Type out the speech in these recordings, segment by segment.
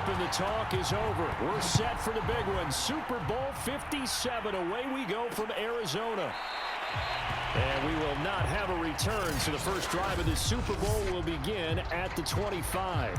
hype and the talk is over. We're set for the big one. Super Bowl 57. Away we go from Arizona. And we will not have a return, so the first drive of the Super Bowl will begin at the 25.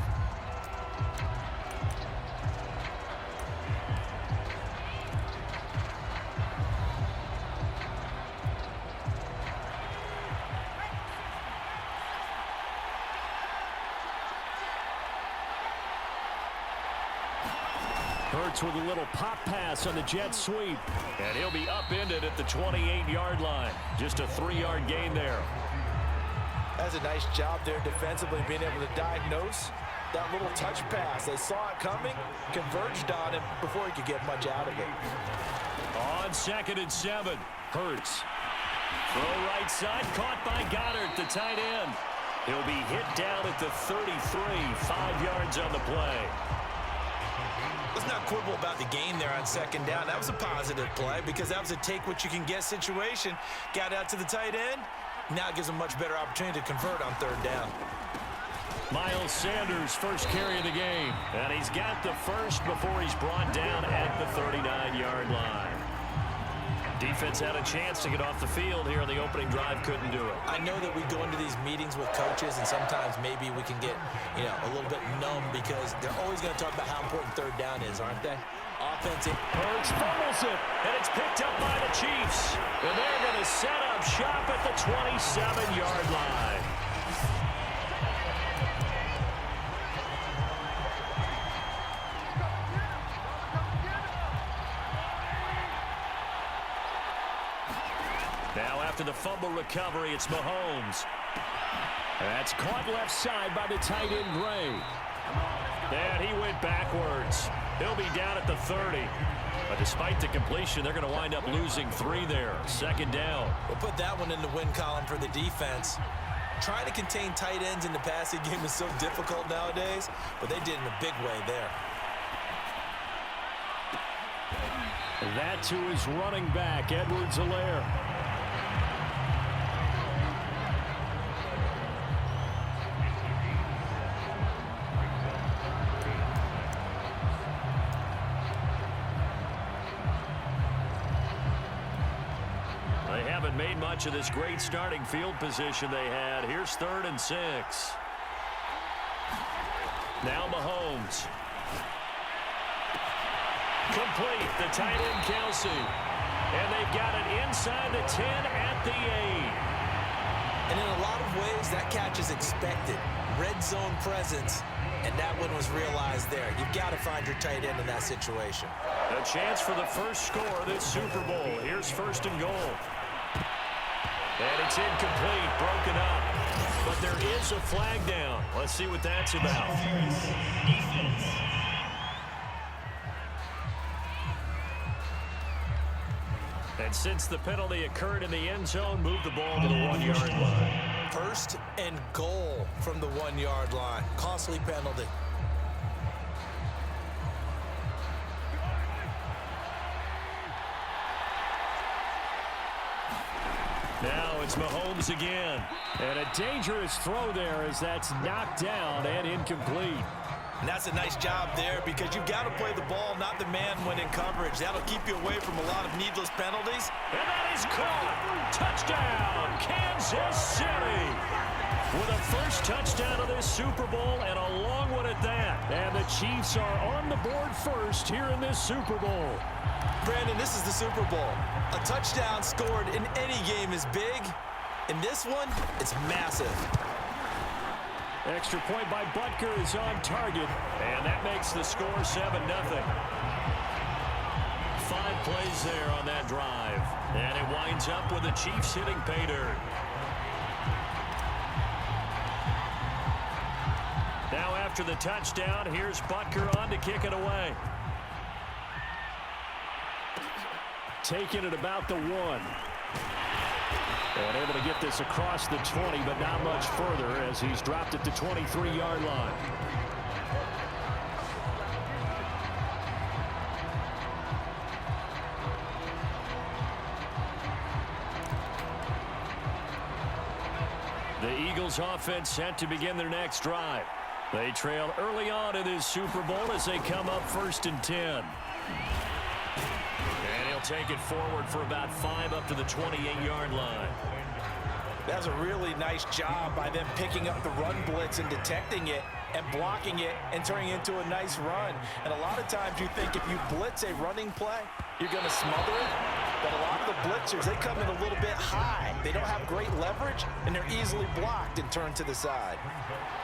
Hurts with a little pop pass on the jet sweep. And he'll be upended at the 28-yard line. Just a 3-yard gain there. That's a nice job there defensively, being able to diagnose that little touch pass. They saw it coming, converged on him before he could get much out of it. On 2nd and 7, Hurts. Throw right side, caught by Goddard, the tight end. He'll be hit down at the 33, 5 yards on the play. Let's not quibble about the gain there on 2nd down. That was a positive play because that was a take-what-you-can-get situation. Got out to the tight end. Now it gives him a much better opportunity to convert on 3rd down. Miles Sanders, first carry of the game. And he's got the first before he's brought down at the 39-yard line. Defense had a chance to get off the field here on the opening drive, couldn't do it. I know that we go into these meetings with coaches, and sometimes maybe we can get, a little bit numb because they're always going to talk about how important 3rd down is, aren't they? Offensive. Hurts fumbles it, and it's picked up by the Chiefs. And they're going to set up shop at the 27-yard line. Now after the fumble recovery, it's Mahomes. That's caught left side by the tight end Gray. And he went backwards. He'll be down at the 30. But despite the completion, they're going to wind up losing 3 there. 2nd down. We'll put that one in the win column for the defense. Trying to contain tight ends in the passing game is so difficult nowadays, but they did in a big way there. That to his running back, Edwards-Helaire. Made much of this great starting field position they had. Here's 3rd and 6. Now Mahomes. Complete. The tight end Kelsey. And they've got it inside the 10 at the 8. And in a lot of ways, that catch is expected. Red zone presence. And that one was realized there. You've got to find your tight end in that situation. A chance for the first score of this Super Bowl. Here's 1st and goal. And it's incomplete, broken up. But there is a flag down. Let's see what that's about. And since the penalty occurred in the end zone, move the ball to the 1-yard line. 1st and goal from the 1-yard line. Costly penalty. Now it's Mahomes again. And a dangerous throw there as that's knocked down and incomplete. And that's a nice job there because you've got to play the ball, not the man when in coverage. That'll keep you away from a lot of needless penalties. And that is caught. Touchdown, Kansas City. With a first touchdown of this Super Bowl and a long one at that. And the Chiefs are on the board first here in this Super Bowl. Brandon, this is the Super Bowl. A touchdown scored in any game is big. In this one, it's massive. Extra point by Butker is on target. And that makes the score 7-0. 5 plays there on that drive. And it winds up with the Chiefs hitting pay dirt. Now after the touchdown, here's Butker on to kick it away. Taking it about the 1. And able to get this across the 20, but not much further as he's dropped at the 23-yard line. The Eagles offense set to begin their next drive. They trail early on in this Super Bowl as they come up 1st and 10. And he'll take it forward for about 5 up to the 28-yard line. That's a really nice job by them picking up the run blitz and detecting it and blocking it and turning it into a nice run. And a lot of times you think if you blitz a running play, you're going to smother it. But a lot of the blitzers, they come in a little bit high. They don't have great leverage, and they're easily blocked and turned to the side.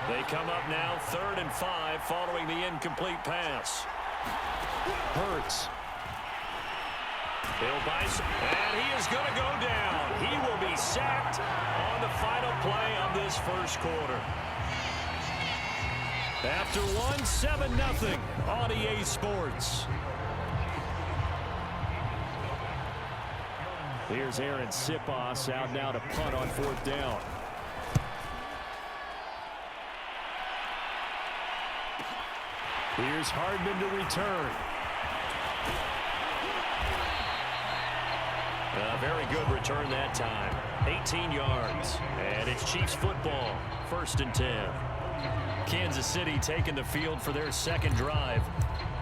They come up now 3rd and 5 following the incomplete pass. Hurts. He'll buy some, and he is going to go down. He will be sacked on the final play of this first quarter. After one, 7-0 on EA Sports. Here's Aaron Sipos out now to punt on 4th down. Here's Hardman to return. A very good return that time. 18 yards. And it's Chiefs football. 1st and 10. Kansas City taking the field for their second drive.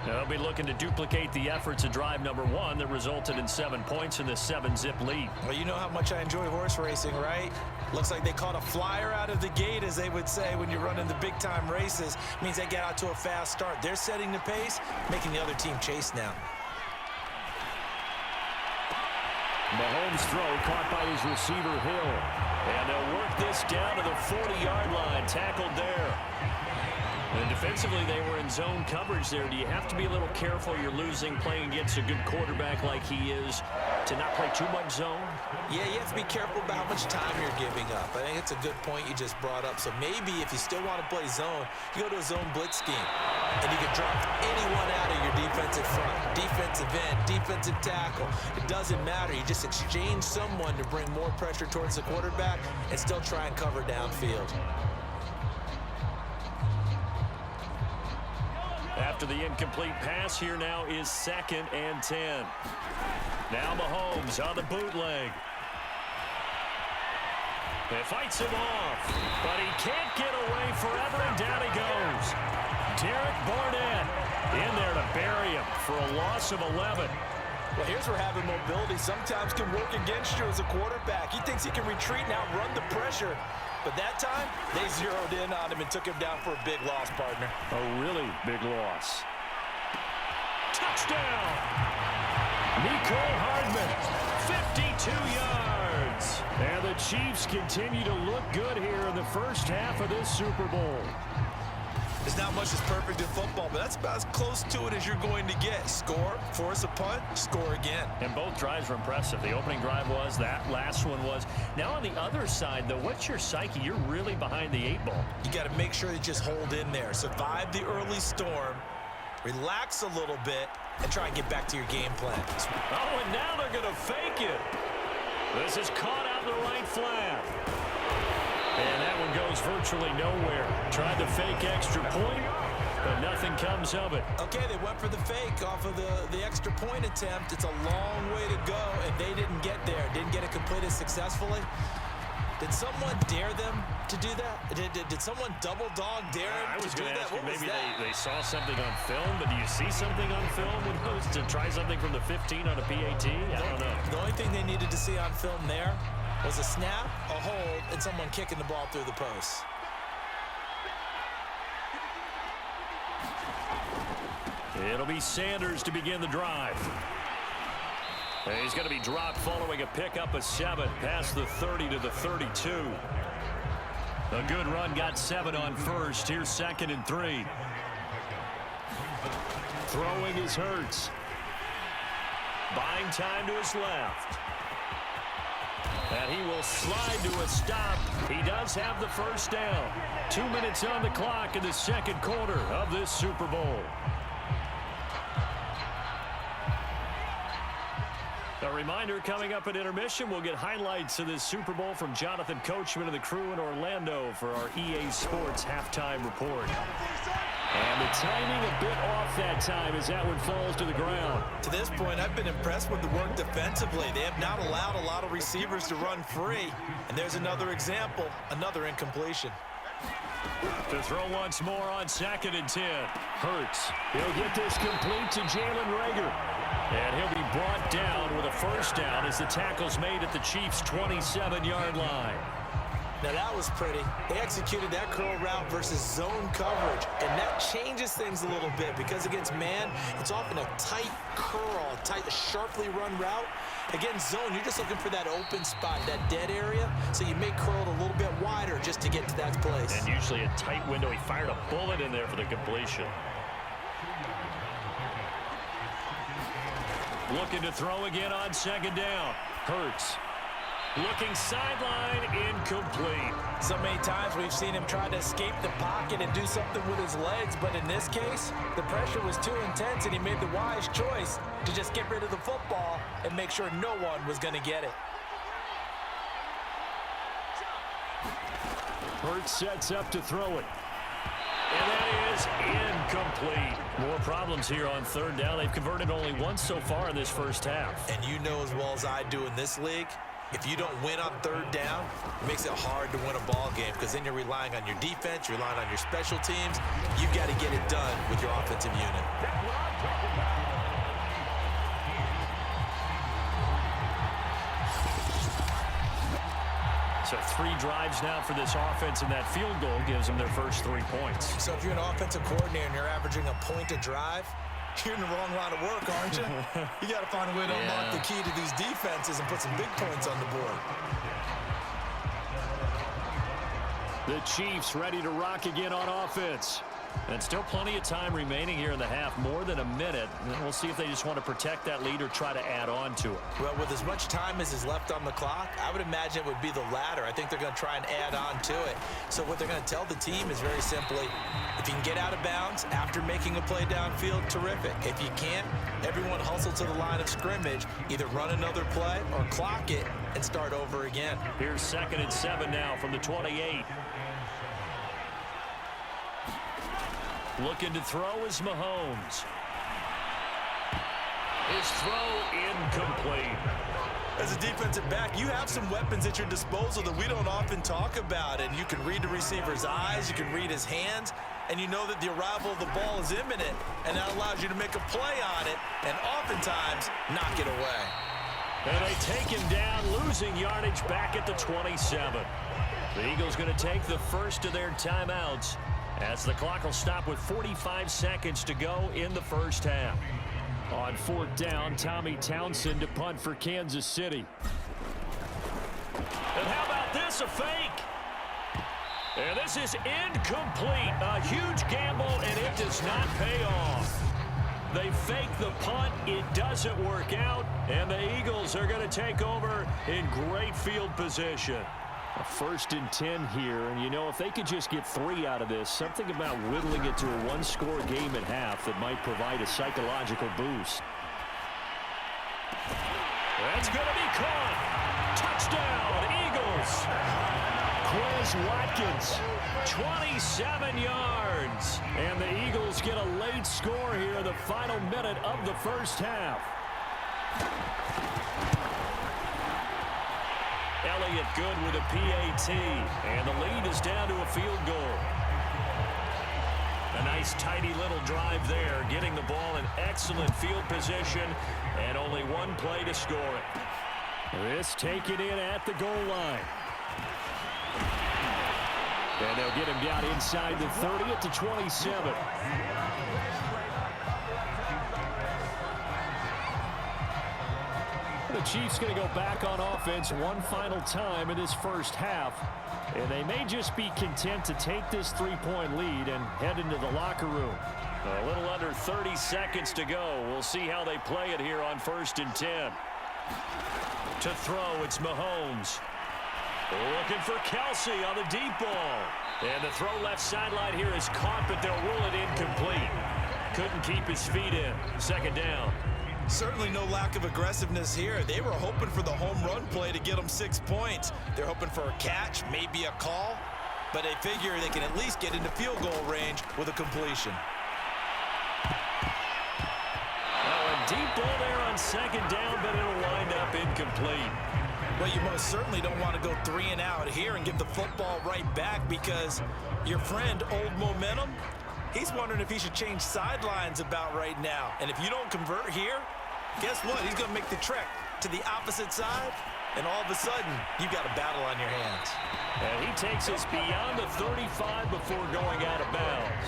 They'll be looking to duplicate the efforts of drive number 1 that resulted in 7 points in the 7-zip lead. Well, you know how much I enjoy horse racing, right? Looks like they caught a flyer out of the gate, as they would say when you're running the big-time races. Means they get out to a fast start. They're setting the pace, making the other team chase now. Mahomes' throw caught by his receiver, Hill. And they'll work this down to the 40-yard line, tackled there. And defensively, they were in zone coverage there. Do you have to be a little careful? You're losing playing against a good quarterback like he is to not play too much zone? Yeah, you have to be careful about how much time you're giving up. I think it's a good point you just brought up. So maybe if you still want to play zone, you go to a zone blitz scheme. And you can drop anyone out of your defensive front, defensive end, defensive tackle. It doesn't matter. You just exchange someone to bring more pressure towards the quarterback and still try and cover downfield. After the incomplete pass, here now is 2nd and 10. Now Mahomes on the bootleg. It fights him off, but he can't get away forever, and down he goes. Derek Barnett in there to bury him for a loss of 11. Well, here's where having mobility sometimes can work against you as a quarterback. He thinks he can retreat and outrun the pressure. But that time, they zeroed in on him and took him down for a big loss, partner. A really big loss. Touchdown! Mecole Hardman, 52 yards. And the Chiefs continue to look good here in the first half of this Super Bowl. There's not much that's perfect in football, but that's about as close to it as you're going to get. Score, force a punt, score again. And both drives were impressive. The opening drive was, that last one was. Now on the other side, though, what's your psyche? You're really behind the 8 ball. You got to make sure you just hold in there. Survive the early storm, relax a little bit, and try and get back to your game plan. Oh, and now they're going to fake it. This is caught out in the right flat. And that one goes virtually nowhere. Tried to fake extra point, but nothing comes of it. Okay, they went for the fake off of the extra point attempt. It's a long way to go, and they didn't get there. Didn't get it completed successfully. Did someone dare them to do that? Did someone double dog dare them to do that? What was that? Maybe they saw something on film, but do you see something on film when it goes to try something from the 15 on a PAT? I don't know. The only thing they needed to see on film there was a snap, a hold, and someone kicking the ball through the post. It'll be Sanders to begin the drive. And he's going to be dropped following a pickup of 7 past the 30 to the 32. A good run, got 7 on first. Here's 2nd and 3. Throwing is Hurts. Buying time to his left. And he will slide to a stop. He does have the first down. 2 minutes on the clock in the second quarter of this Super Bowl. A reminder, coming up at intermission, we'll get highlights of this Super Bowl from Jonathan Coachman and the crew in Orlando for our EA Sports halftime report. And the timing a bit off that time as that one falls to the ground. To this point, I've been impressed with the work defensively. They have not allowed a lot of receivers to run free. And there's another example, another incompletion. To throw once more on 2nd and 10. Hurts. He'll get this complete to Jalen Reagor. And he'll be brought down with a first down as the tackle's made at the Chiefs' 27-yard line. Now that was pretty. They executed that curl route versus zone coverage, and that changes things a little bit because against man, it's often a tight curl, tight, sharply run route. Against zone, you're just looking for that open spot, that dead area, so you may curl it a little bit wider just to get to that place. And usually a tight window. He fired a bullet in there for the completion. Looking to throw again on 2nd down. Hurts. Looking sideline, incomplete. So many times we've seen him try to escape the pocket and do something with his legs, but in this case, the pressure was too intense and he made the wise choice to just get rid of the football and make sure no one was going to get it. Hurts sets up to throw it. And that is incomplete. More problems here on 3rd down. They've converted only once so far in this first half. And you know as well as I do in this league, if you don't win on 3rd down, it makes it hard to win a ball game because then you're relying on your defense, you're relying on your special teams. You've got to get it done with your offensive unit. So 3 drives now for this offense, and that field goal gives them their first 3 points. So if you're an offensive coordinator and you're averaging a point a drive, you're in the wrong line of work, aren't you? You got to find a way to unlock the key to these defenses and put some big points on the board. The Chiefs ready to rock again on offense. And still plenty of time remaining here in the half, more than a minute. And we'll see if they just want to protect that lead or try to add on to it. Well, with as much time as is left on the clock, I would imagine it would be the latter. I think they're going to try and add on to it. So what they're going to tell the team is very simply, if you can get out of bounds after making a play downfield, terrific. If you can't, everyone hustle to the line of scrimmage, either run another play or clock it and start over again. Here's 2nd and 7 now from the 28. Looking to throw is Mahomes. His throw incomplete. As a defensive back, you have some weapons at your disposal that we don't often talk about. And you can read the receiver's eyes, you can read his hands, and you know that the arrival of the ball is imminent. And that allows you to make a play on it and oftentimes knock it away. And they take him down, losing yardage back at the 27. The Eagles going to take the first of their timeouts, as the clock will stop with 45 seconds to go in the first half. On 4th down, Tommy Townsend to punt for Kansas City. And how about this, a fake? And this is incomplete. A huge gamble, and it does not pay off. They fake the punt. It doesn't work out, and the Eagles are going to take over in great field position. A 1st and 10 here, and you know, if they could just get 3 out of this, something about whittling it to a 1-score game at half that might provide a psychological boost. That's going to be caught. Touchdown, Eagles. Quez Watkins, 27 yards. And the Eagles get a late score here in the final minute of the first half. Elliott good with a PAT, and the lead is down to a field goal. A nice tidy little drive there, getting the ball in excellent field position, and only one play to score it. This taken in at the goal line. And they'll get him down inside the 30 at the 27. The Chiefs going to go back on offense one final time in this first half. And they may just be content to take this 3-point lead and head into the locker room. A little under 30 seconds to go. We'll see how they play it here on 1st and 10. To throw, it's Mahomes. Looking for Kelsey on the deep ball. And the throw left sideline here is caught, but they'll rule it incomplete. Couldn't keep his feet in. 2nd down. Certainly no lack of aggressiveness here. They were hoping for the home run play to get them 6 points. They're hoping for a catch, maybe a call, but they figure they can at least get into field goal range with a completion. A deep ball there on 2nd down, but it'll wind up incomplete. Well, you most certainly don't want to go 3 and out here and give the football right back, because your friend, Old Momentum, he's wondering if he should change sidelines about right now. And if you don't convert here, guess what? He's going to make the trek to the opposite side, and all of a sudden, you've got a battle on your hands. And he takes us beyond the 35 before going out of bounds.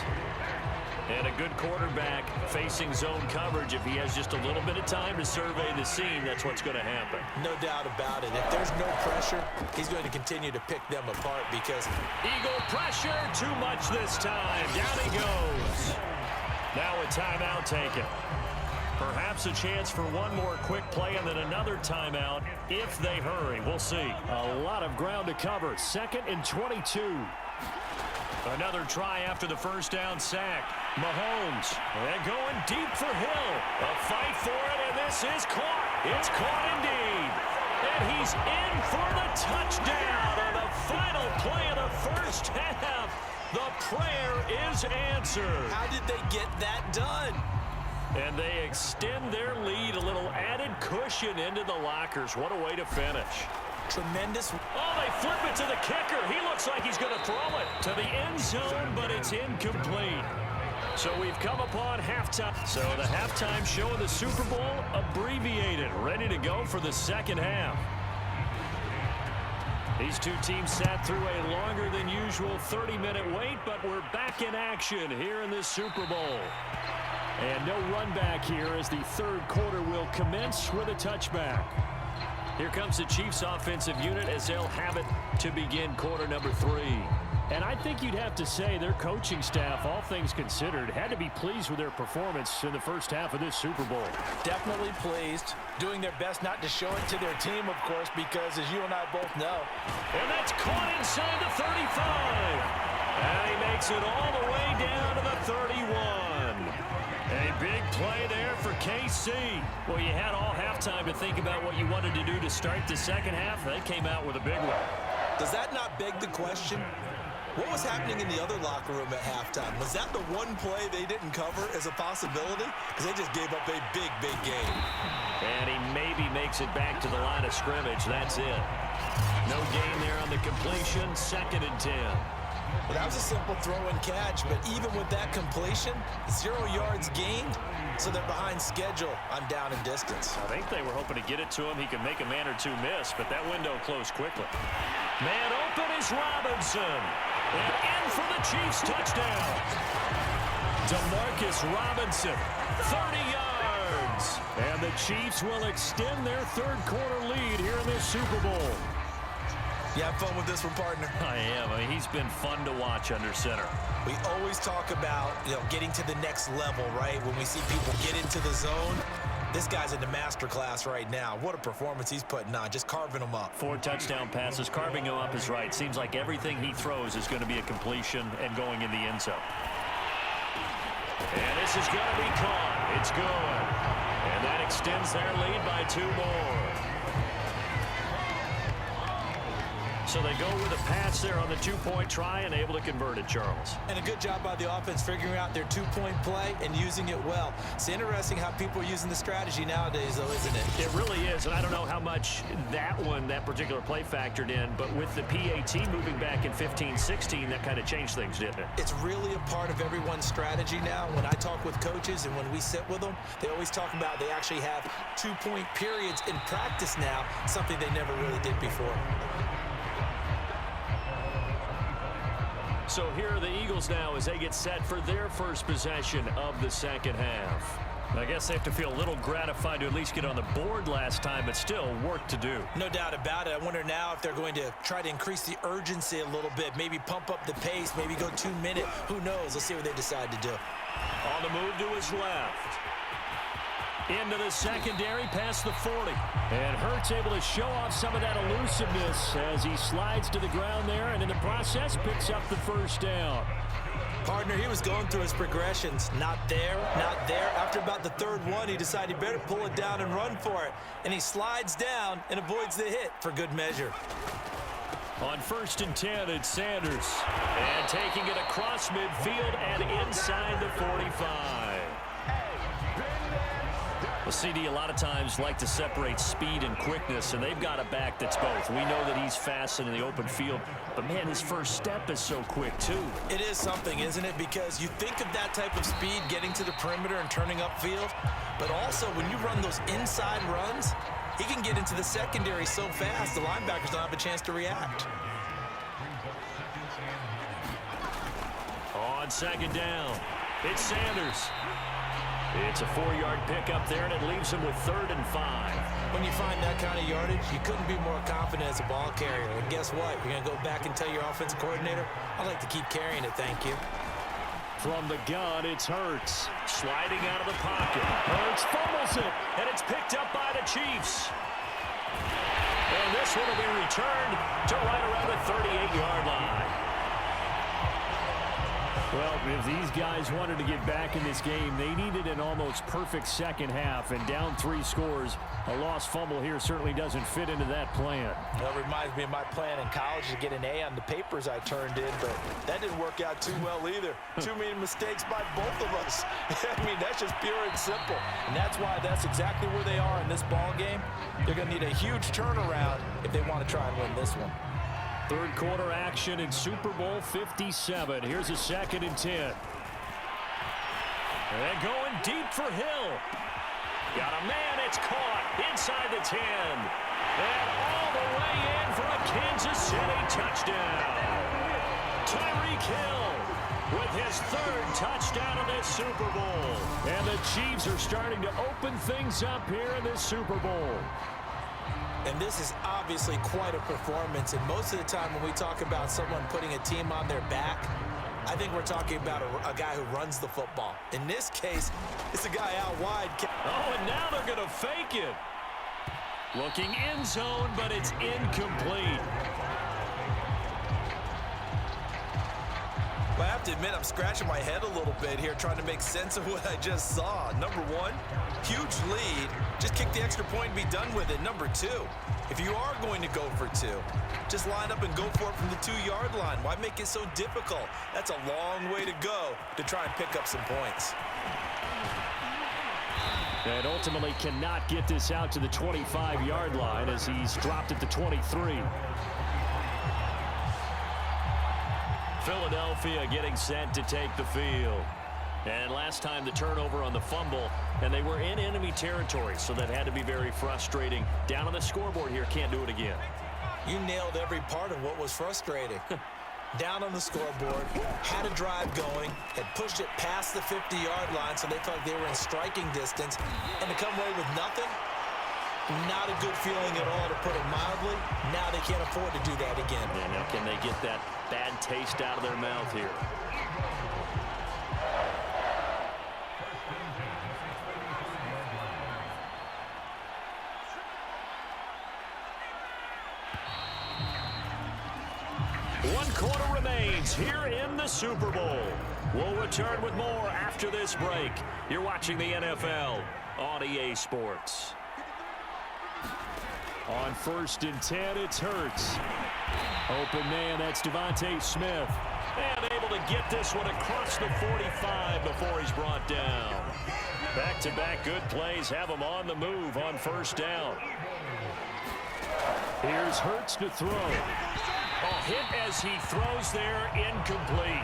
And a good quarterback facing zone coverage, if he has just a little bit of time to survey the scene, that's what's going to happen. No doubt about it. If there's no pressure, he's going to continue to pick them apart, because Eagle pressure, too much this time. Down he goes. Now a timeout taken. Perhaps a chance for one more quick play and then another timeout if they hurry. We'll see. A lot of ground to cover. 2nd and 22. Another try after the first down sack. Mahomes, and going deep for Hill. A fight for it, and this is caught. It's caught indeed. And he's in for the touchdown on the final play of the first half. The prayer is answered. How did they get that done? And they extend their lead, a little added cushion into the lockers. What a way to finish. Tremendous. Oh, they flip it to the kicker. He looks like he's going to throw it to the end zone, but it's incomplete. So we've come upon halftime. So the halftime show of the Super Bowl abbreviated, ready to go for the second half. These two teams sat through a longer than usual 30-minute wait, but we're back in action here in this Super Bowl. And no run back here as the third quarter will commence with a touchback. Here comes the Chiefs offensive unit as they'll have it to begin quarter number 3. And I think you'd have to say their coaching staff, all things considered, had to be pleased with their performance in the first half of this Super Bowl. Definitely pleased. Doing their best not to show it to their team, of course, because as you and I both know. And that's caught inside the 35. And he makes it all the way down to the 31. A big play there for KC. Well, you had all halftime to think about what you wanted to do to start the second half. They came out with a big one. Does that not beg the question? What was happening in the other locker room at halftime? Was that the one play they didn't cover as a possibility? Because they just gave up a big, big game. And he maybe makes it back to the line of scrimmage. That's it. No gain there on the completion. 2nd and 10. Well, that was a simple throw and catch, but even with that completion, 0 yards gained, so they're behind schedule on down and distance. I think they were hoping to get it to him. He could make a man or two miss, but that window closed quickly. Man open is Robinson. And in for the Chiefs touchdown. DeMarcus Robinson, 30 yards. And the Chiefs will extend their third quarter lead here in this Super Bowl. You have fun with this one, partner? I am. I mean, he's been fun to watch under center. We always talk about, getting to the next level, right? When we see people get into the zone, this guy's in the master class right now. What a performance he's putting on, just carving them up. 4 touchdown passes. Carving him up is right. Seems like everything he throws is going to be a completion and going in the end zone. And this is going to be caught. It's good. And that extends their lead by 2 more. So they go with a pass there on the 2-point try and able to convert it, Charles. And a good job by the offense figuring out their 2-point play and using it well. It's interesting how people are using the strategy nowadays, though, isn't it? It really is, and I don't know how much that particular play factored in, but with the PAT moving back in 15-16, that kind of changed things, didn't it? It's really a part of everyone's strategy now. When I talk with coaches and when we sit with them, they always talk about they actually have 2-point periods in practice now, something they never really did before. So here are the Eagles now as they get set for their first possession of the second half. I guess they have to feel a little gratified to at least get on the board last time, but still work to do. No doubt about it. I wonder now if they're going to try to increase the urgency a little bit, maybe pump up the pace, maybe go 2-minute. Who knows? Let's see what they decide to do. On the move to his left. Into the secondary, past the 40. And Hurts able to show off some of that elusiveness as he slides to the ground there, and in the process picks up the first down. Partner, he was going through his progressions. Not there, not there. After about the 3rd one, he decided he better pull it down and run for it. And he slides down and avoids the hit for good measure. On 1st and 10, it's Sanders. And taking it across midfield and inside the 45. Well, CD a lot of times like to separate speed and quickness, and they've got a back that's both. We know that he's fast in the open field, but, man, his first step is so quick, too. It is something, isn't it? Because you think of that type of speed getting to the perimeter and turning upfield, but also when you run those inside runs, he can get into the secondary so fast the linebackers don't have a chance to react. On second down, it's Sanders. It's a 4-yard pickup there, and it leaves him with 3rd and 5. When you find that kind of yardage, you couldn't be more confident as a ball carrier. And guess what? You're going to go back and tell your offensive coordinator, I'd like to keep carrying it, thank you. From the gun, it's Hurts. Sliding out of the pocket. Hurts fumbles it, and it's picked up by the Chiefs. And this one will be returned to right around the 38-yard line. Well, if these guys wanted to get back in this game, they needed an almost perfect second half, and down 3 scores. A lost fumble here certainly doesn't fit into that plan. Well, it reminds me of my plan in college to get an A on the papers I turned in, but that didn't work out too well either. Too many mistakes by both of us. I mean, that's just pure and simple. And that's why that's exactly where they are in this ball game. They're going to need a huge turnaround if they want to try and win this one. Third quarter action in Super Bowl 57. Here's a 2nd and 10. And going deep for Hill. Got a man, it's caught inside the 10. And all the way in for a Kansas City touchdown. Tyreek Hill with his 3rd touchdown of this Super Bowl. And the Chiefs are starting to open things up here in this Super Bowl. And this is obviously quite a performance. And most of the time when we talk about someone putting a team on their back, I think we're talking about a guy who runs the football. In this case, it's a guy out wide. Oh, and now they're going to fake it. Looking end zone, but it's incomplete. Well, I have to admit, I'm scratching my head a little bit here trying to make sense of what I just saw. Number 1, huge lead. Just kick the extra point and be done with it. Number 2, if you are going to go for 2, just line up and go for it from the 2-yard line. Why make it so difficult? That's a long way to go to try and pick up some points. And ultimately cannot get this out to the 25-yard line as he's dropped at the 23. Philadelphia getting set to take the field. And last time the turnover on the fumble, and they were in enemy territory, so that had to be very frustrating. Down on the scoreboard here, can't do it again. You nailed every part of what was frustrating. Down on the scoreboard, had a drive going, had pushed it past the 50-yard line, so they felt like they were in striking distance, and to come away with nothing, not a good feeling at all, to put it mildly. Now they can't afford to do that again. Yeah, now can they get that bad taste out of their mouth here? One quarter remains here in the Super Bowl. We'll return with more after this break. You're watching the NFL on EA Sports. On 1st and 10, it's Hurts. Open man, that's Devontae Smith. And able to get this one across the 45 before he's brought down. Back-to-back good plays have him on the move on 1st down. Here's Hurts to throw. A hit as he throws there, incomplete.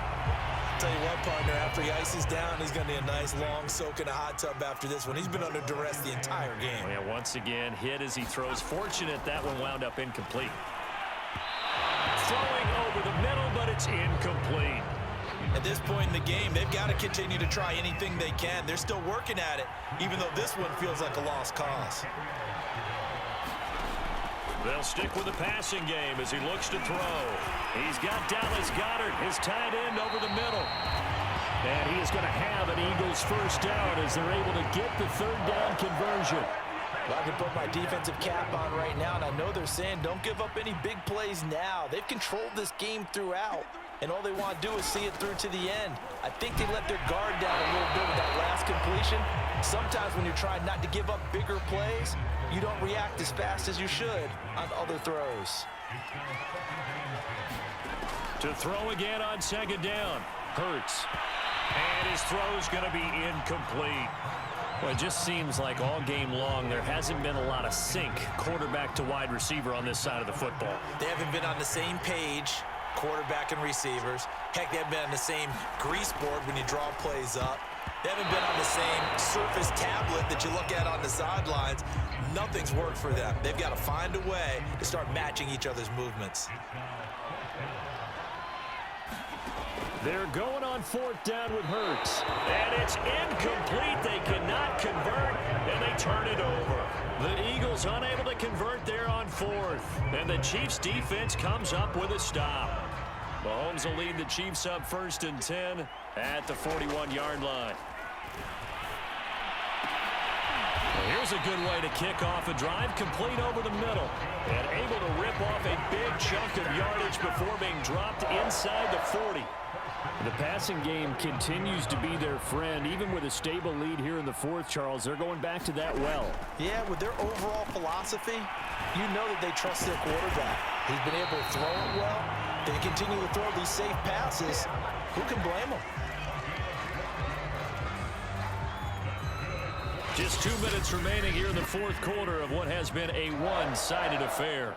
Tell you what, partner, after he ices down, he's going to be a nice long soak in a hot tub after this one. He's been under duress the entire game. Yeah, once again, hit as he throws. Fortunate that one wound up incomplete. Throwing over the middle, but it's incomplete. At this point in the game, they've got to continue to try anything they can. They're still working at it, even though this one feels like a lost cause. They'll stick with the passing game as he looks to throw. He's got Dallas Goedert, his tight end, over the middle. And he is going to have an Eagles 1st down as they're able to get the 3rd down conversion. Well, I can put my defensive cap on right now, and I know they're saying don't give up any big plays now. They've controlled this game throughout, and all they want to do is see it through to the end. I think they let their guard down a little bit with that last completion. Sometimes when you're trying not to give up bigger plays, you don't react as fast as you should on other throws. To throw again on 2nd down. Hurts. And his throw's going to be incomplete. Well, it just seems like all game long there hasn't been a lot of sync quarterback to wide receiver on this side of the football. They haven't been on the same page, quarterback and receivers. Heck, they haven't been on the same grease board when you draw plays up. They haven't been on the same Surface tablet that you look at on the sidelines. Nothing's worked for them. They've got to find a way to start matching each other's movements. They're going on 4th down with Hurts. And it's incomplete. They cannot convert, and they turn it over. The Eagles unable to convert there on 4th. And the Chiefs defense comes up with a stop. Mahomes will lead the Chiefs up 1st and 10 at the 41-yard line. Here's a good way to kick off a drive, complete over the middle, and able to rip off a big chunk of yardage before being dropped inside the 40. The passing game continues to be their friend, even with a stable lead here in the 4th, Charles. They're going back to that well. Yeah, with their overall philosophy, you know that they trust their quarterback. He's been able to throw it well. They continue to throw these safe passes. Who can blame them? Just 2 minutes remaining here in the 4th quarter of what has been a one-sided affair.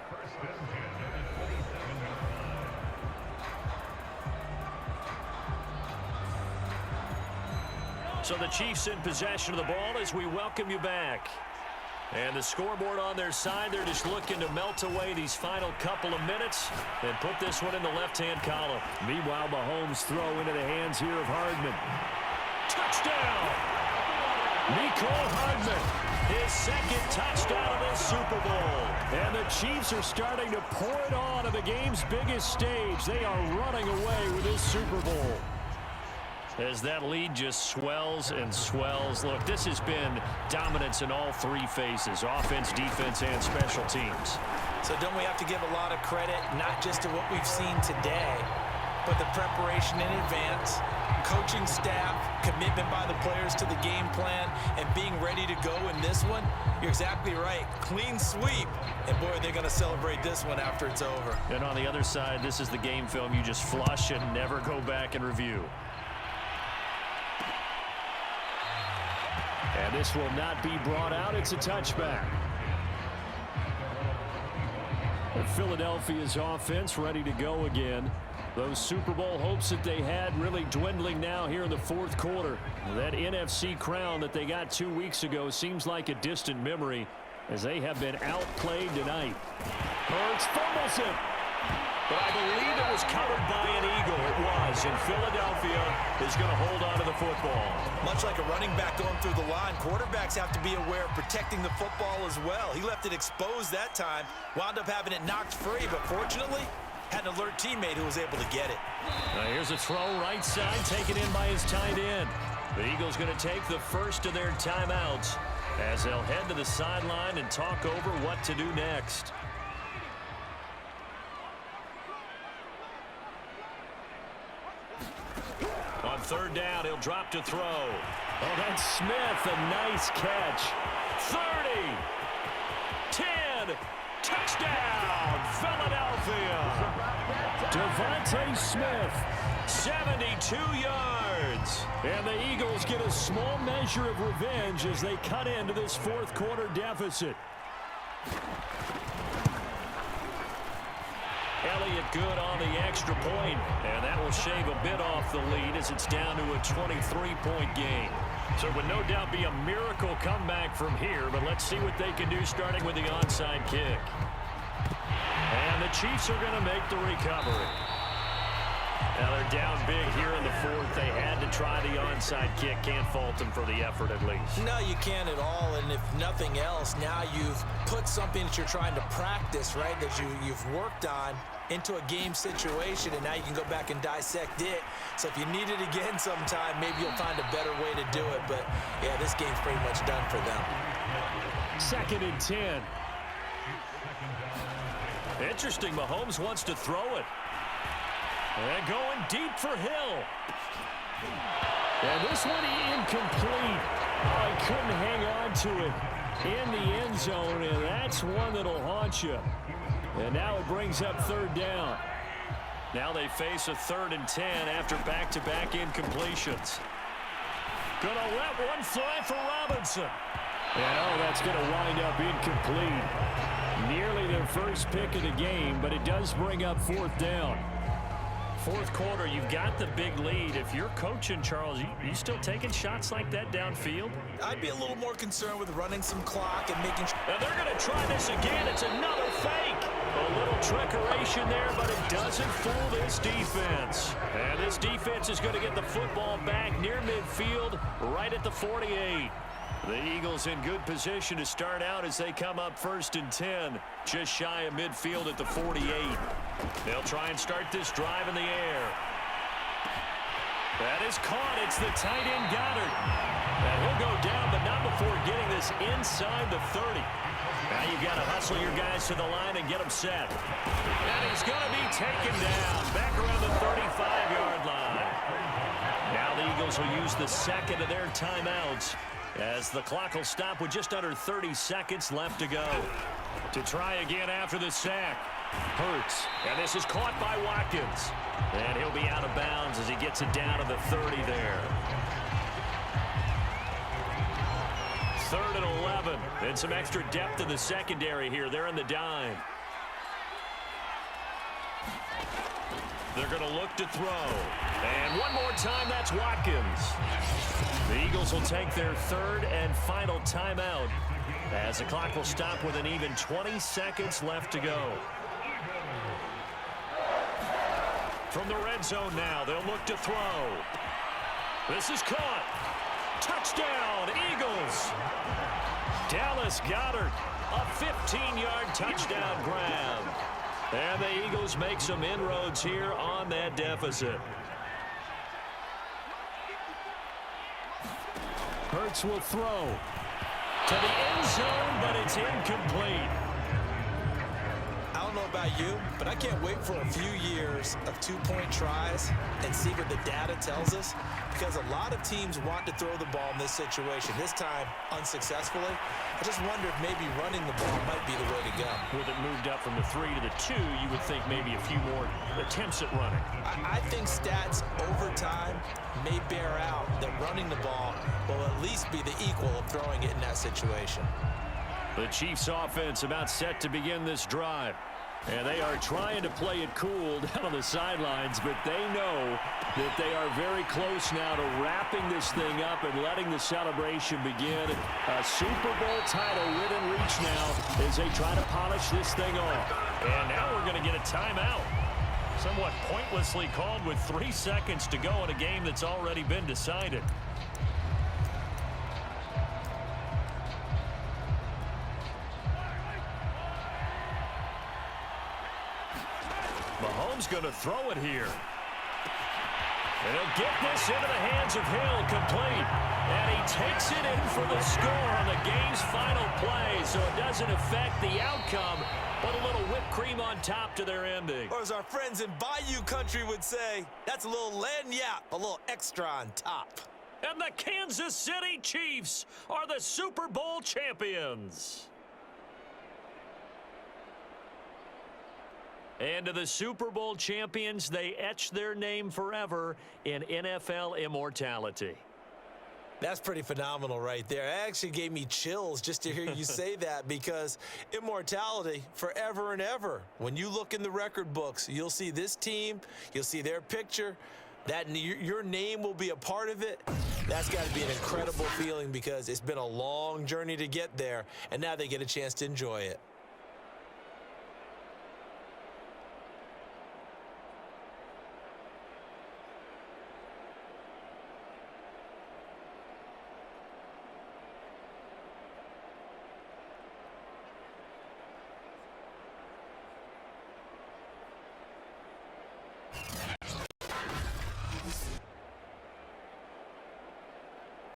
So the Chiefs in possession of the ball as we welcome you back. And the scoreboard on their side, they're just looking to melt away these final couple of minutes and put this one in the left-hand column. Meanwhile, Mahomes throw into the hands here of Hardman. Touchdown! Mecole Hardman, his 2nd touchdown of this Super Bowl. And the Chiefs are starting to pour it on the game's biggest stage. They are running away with this Super Bowl. As that lead just swells and swells. Look, this has been dominance in all 3 phases, offense, defense, and special teams. So don't we have to give a lot of credit, not just to what we've seen today, but the preparation in advance, coaching staff, commitment by the players to the game plan, and being ready to go in this one? You're exactly right. Clean sweep. And, boy, they're going to celebrate this one after it's over. And on the other side, this is the game film you just flush and never go back and review. And this will not be brought out. It's a touchback. And Philadelphia's offense ready to go again. Those Super Bowl hopes that they had really dwindling now here in the 4th quarter. That NFC crown that they got 2 weeks ago seems like a distant memory as they have been outplayed tonight. Hurts fumbles it. But I believe it was covered by an Eagle. It was. And Philadelphia is going to hold on to the football. Much like a running back going through the line, quarterbacks have to be aware of protecting the football as well. He left it exposed that time, wound up having it knocked free, but fortunately, had an alert teammate who was able to get it. Now here's a throw right side, taken in by his tight end. The Eagles going to take the first of their timeouts as they'll head to the sideline and talk over what to do next. On 3rd down, he'll drop to throw. Oh, that's Smith, a nice catch. 30, 10, touchdown, Philadelphia. Devontae Smith, 72 yards. And the Eagles get a small measure of revenge as they cut into this 4th quarter deficit. Elliott good on the extra point, and that will shave a bit off the lead as it's down to a 23-point game. So it would no doubt be a miracle comeback from here, but let's see what they can do starting with the onside kick. And the Chiefs are going to make the recovery. Now they're down big here in the 4th. They had to try the onside kick. Can't fault them for the effort at least. No, you can't at all. And if nothing else, now you've put something that you're trying to practice, right, that you've worked on into a game situation, and now you can go back and dissect it. So if you need it again sometime, maybe you'll find a better way to do it. But, yeah, this game's pretty much done for them. 2nd and 10. Interesting. Mahomes wants to throw it. And going deep for Hill. And this one incomplete. Oh, he couldn't hang on to it in the end zone, and that's one that'll haunt you. And now it brings up 3rd down. Now they face a 3rd and 10 after back-to-back incompletions. Gonna let one fly for Robinson. And oh, that's going to wind up incomplete. Nearly their first pick of the game, but it does bring up fourth down. Fourth quarter, you've got the big lead. If you're coaching, Charles, you still taking shots like that downfield? I'd be a little more concerned with running some clock and making sure. Now they're going to try this again. It's another fake. A little trickeration there, but it doesn't fool this defense. And this defense is going to get the football back near midfield, right at the 48. The Eagles in good position to start out as they come up 1st and 10, just shy of midfield at the 48. They'll try and start this drive in the air. That is caught. It's the tight end Goddard. And he'll go down, but not before getting this inside the 30. Now you've got to hustle your guys to the line and get them set. And he's going to be taken down back around the 35-yard line. Now the Eagles will use the second of their timeouts, as the clock will stop with just under 30 seconds left to go. To try again after the sack. Hurts. And this is caught by Watkins. And he'll be out of bounds as he gets it down to the 30 there. 3rd and 11. And some extra depth in the secondary here. They're in the dime. They're going to look to throw. And one more time, that's Watkins. The Eagles will take their 3rd and final timeout as the clock will stop with an even 20 seconds left to go. From the red zone now, they'll look to throw. This is caught. Touchdown, Eagles. Dallas Goedert, a 15-yard touchdown grab. And the Eagles make some inroads here on that deficit. Hurts will throw to the end zone, but it's incomplete. I don't know about you, but I can't wait for a few years of two-point tries and see what the data tells us, because a lot of teams want to throw the ball in this situation. This time, unsuccessfully. I just wonder if maybe running the ball might be the way to go. With it moved up from the 3 to the 2, you would think maybe a few more attempts at running. I think stats over time may bear out that running the ball will at least be the equal of throwing it in that situation. The Chiefs offense about set to begin this drive. And they are trying to play it cool down on the sidelines, but they know that they are very close now to wrapping this thing up and letting the celebration begin. A Super Bowl title within reach now as they try to polish this thing off. And now we're going to get a timeout. Somewhat pointlessly called with 3 seconds to go in a game that's already been decided. Mahomes going to throw it here. And he'll get this into the hands of Hill, complete. And he takes it in for the score on the game's final play, so it doesn't affect the outcome, but a little whipped cream on top to their ending. Or as our friends in Bayou country would say, that's a little lagniappe, a little extra on top. And the Kansas City Chiefs are the Super Bowl champions. And to the Super Bowl champions, they etch their name forever in NFL immortality. That's pretty phenomenal right there. It actually gave me chills just to hear you say that, because immortality forever and ever. When you look in the record books, you'll see this team, you'll see their picture, that your name will be a part of it. That's got to be an incredible feeling, because it's been a long journey to get there, and now they get a chance to enjoy it.